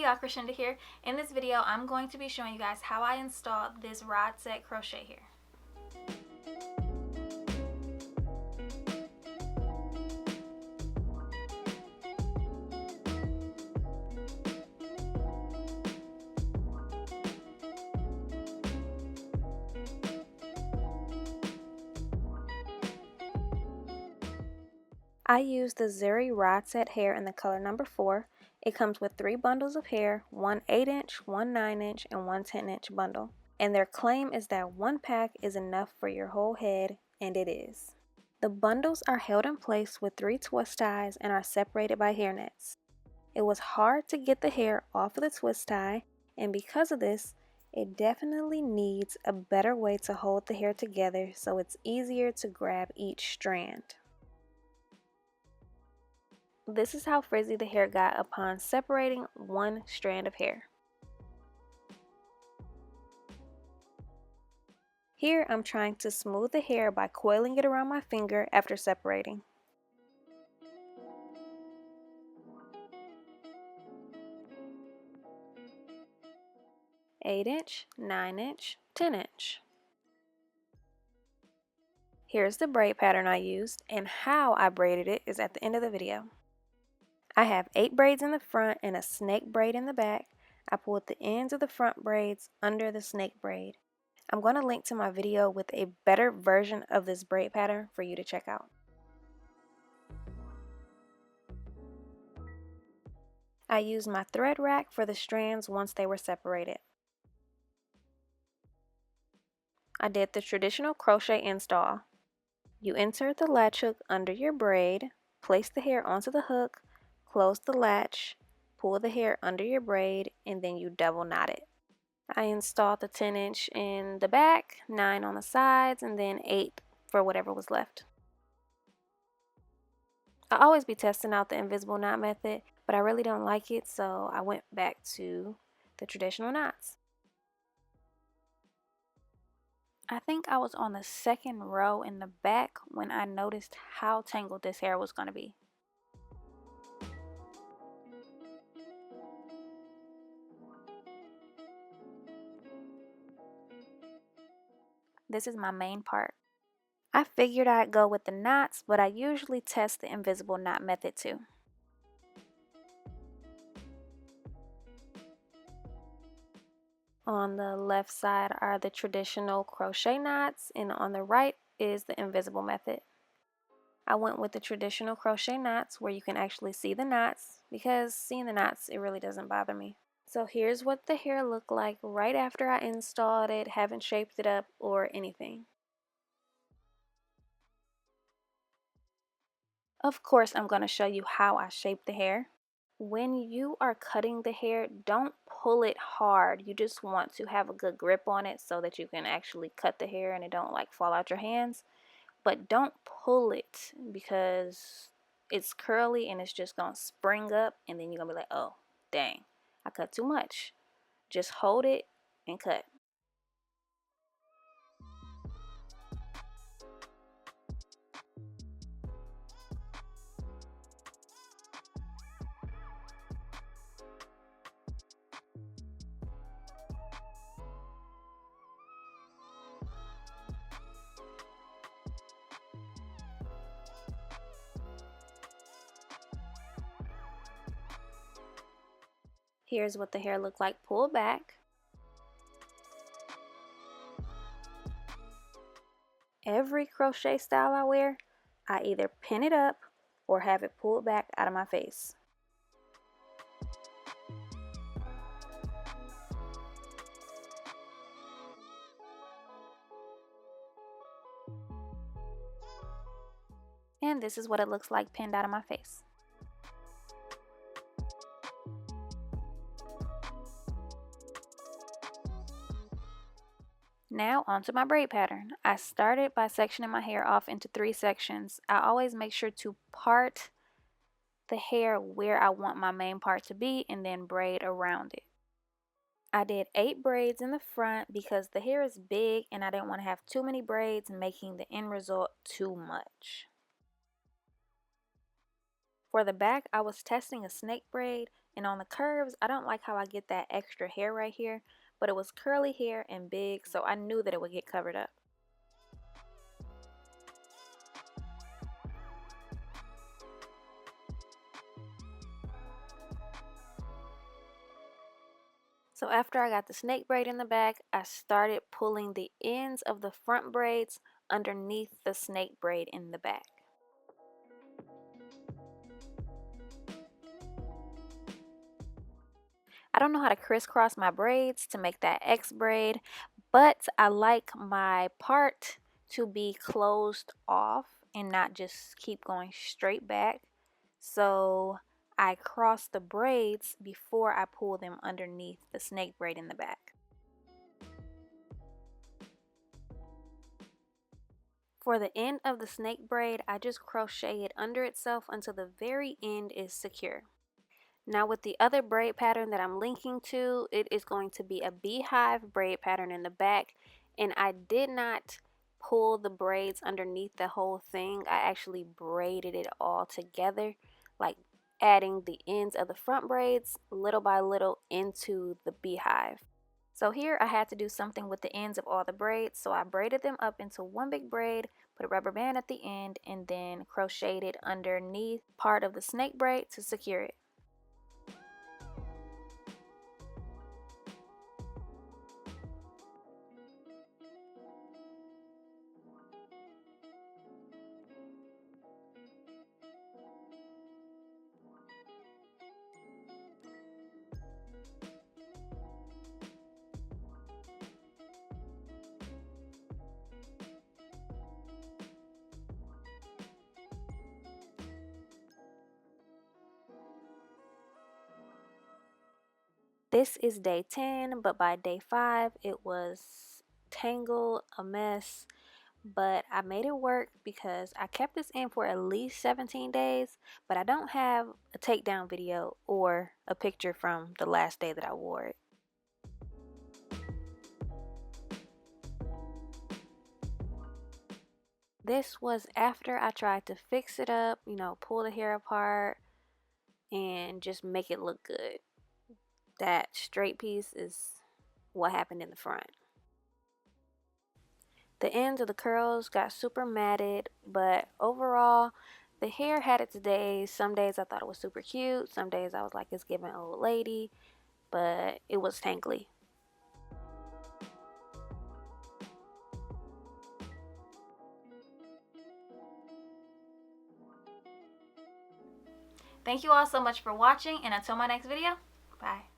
Hey y'all, Chrishinda here. In this video, I'm going to be showing you guys how I installed this rod set crochet here. I used the Zury Rod Set hair in the color number 4. It comes with 3 bundles of hair, one 8-inch, one 9-inch, and one 10-inch bundle. And their claim is that one pack is enough for your whole head, and it is. The bundles are held in place with 3 twist ties and are separated by hair nets. It was hard to get the hair off of the twist tie, and because of this, it definitely needs a better way to hold the hair together so it's easier to grab each strand. This is how frizzy the hair got upon separating one strand of hair. Here I'm trying to smooth the hair by coiling it around my finger after separating. Eight-inch, 9-inch, 10-inch. Here's the braid pattern I used, and how I braided it is at the end of the video. I have 8 braids in the front and a snake braid in the back. I pulled the ends of the front braids under the snake braid. I'm going to link to my video with a better version of this braid pattern for you to check out. I used my thread rack for the strands once they were separated. I did the traditional crochet install. You insert the latch hook under your braid, place the hair onto the hook, close the latch, pull the hair under your braid, and then you double knot it. I installed the 10-inch in the back, 9 on the sides, and then 8 for whatever was left. I always be testing out the invisible knot method, but I really don't like it, so I went back to the traditional knots. I think I was on the second row in the back when I noticed how tangled this hair was going to be. This is my main part. I figured I'd go with the knots, but I usually test the invisible knot method too. On the left side are the traditional crochet knots, and on the right is the invisible method. I went with the traditional crochet knots where you can actually see the knots, because seeing the knots, it really doesn't bother me. So here's what the hair looked like right after I installed it, haven't shaped it up or anything. Of course, I'm going to show you how I shape the hair. When you are cutting the hair, don't pull it hard. You just want to have a good grip on it so that you can actually cut the hair and it don't like fall out your hands. But don't pull it because it's curly and it's just going to spring up, and then you're going to be like, oh, dang, I cut too much. Just hold it and cut. Here's what the hair looked like pulled back. Every crochet style I wear, I either pin it up or have it pulled back out of my face. And this is what it looks like pinned out of my face. Now onto my braid pattern. I started by sectioning my hair off into 3 sections. I always make sure to part the hair where I want my main part to be and then braid around it. I did 8 braids in the front because the hair is big and I didn't want to have too many braids, making the end result too much. For the back, I was testing a snake braid And on the curves, I don't like how I get that extra hair right here, but it was curly hair and big, so I knew that it would get covered up. So after I got the snake braid in the back, I started pulling the ends of the front braids underneath the snake braid in the back. I don't know how to crisscross my braids to make that X braid, but I like my part to be closed off and not just keep going straight back. So I cross the braids before I pull them underneath the snake braid in the back. For the end of the snake braid, I just crochet it under itself until the very end is secure. Now with the other braid pattern that I'm linking to, it is going to be a beehive braid pattern in the back, and I did not pull the braids underneath the whole thing. I actually braided it all together, like adding the ends of the front braids little by little into the beehive. So here I had to do something with the ends of all the braids, so I braided them up into one big braid, put a rubber band at the end, and then crocheted it underneath part of the snake braid to secure it. This is day 10, but by day 5 it was tangled, a mess, but I made it work because I kept this in for at least 17 days, but I don't have a takedown video or a picture from the last day that I wore it. This was after I tried to fix it up, you know, pull the hair apart and just make it look good. That straight piece is what happened in the front. The ends of the curls got super matted, but overall, the hair had its days. Some days I thought it was super cute. Some days I was like, it's giving old lady, but it was tangly. Thank you all so much for watching, and until my next video, bye.